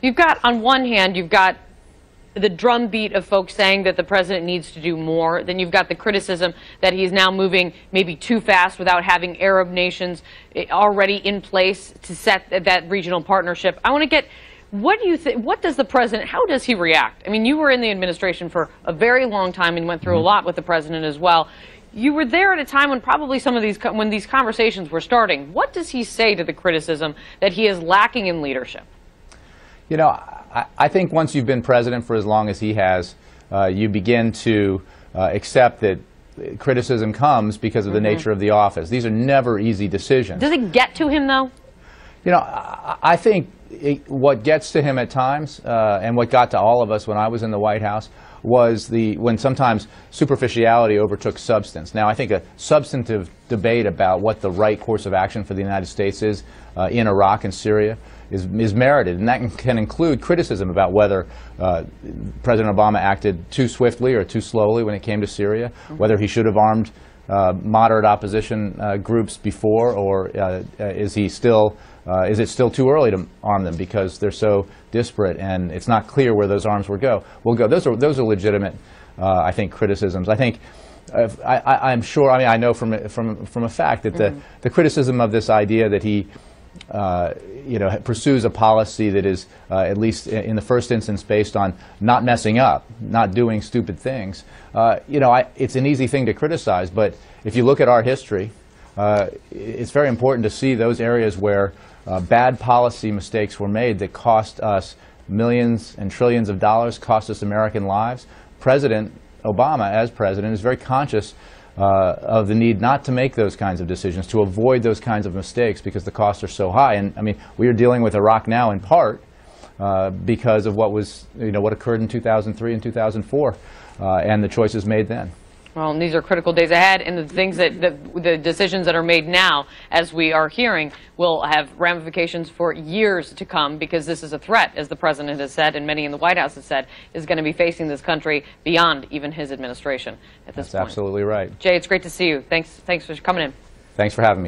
You've got, on one hand, you've got the drumbeat of folks saying that the president needs to do more. Then you've got the criticism that he's now moving maybe too fast without having Arab nations already in place to set that regional partnership. I want to get, what do you think, what does the president, how does he react? I mean, you were in the administration for a very long time and went through a lot with the president as well. You were there at a time when probably some of these, when these conversations were starting. What does he say to the criticism that he is lacking in leadership? You know, I think once you've been president for as long as he has, you begin to accept that criticism comes because of the nature of the office. These are never easy decisions. Does it get to him, though? You know, I think what gets to him at times, and what got to all of us when I was in the White House, was when sometimes superficiality overtook substance. Now, I think a substantive debate about what the right course of action for the United States is in Iraq and Syria is merited, and that can include criticism about whether President Obama acted too swiftly or too slowly when it came to Syria, whether he should have armed moderate opposition groups before, or is it still too early to arm them because they're so disparate and it's not clear where those arms will go? Those are legitimate, I think, criticisms. I think I'm sure. I mean, I know from a fact that the criticism of this idea that he pursues a policy that is, at least in the first instance, based on not messing up, not doing stupid things. It's an easy thing to criticize, but if you look at our history, it's very important to see those areas where bad policy mistakes were made that cost us millions and trillions of dollars, cost us American lives. President Obama, as president, is very conscious of the need not to make those kinds of decisions, to avoid those kinds of mistakes because the costs are so high. And I mean, we are dealing with Iraq now in part because of what occurred in 2003 and 2004 and the choices made then. Well, and these are critical days ahead, and the things the decisions that are made now, as we are hearing, will have ramifications for years to come, because this is a threat, as the president has said, and many in the White House have said, is going to be facing this country beyond even his administration at this point. That's absolutely right. Jay, it's great to see you. Thanks for coming in. Thanks for having me.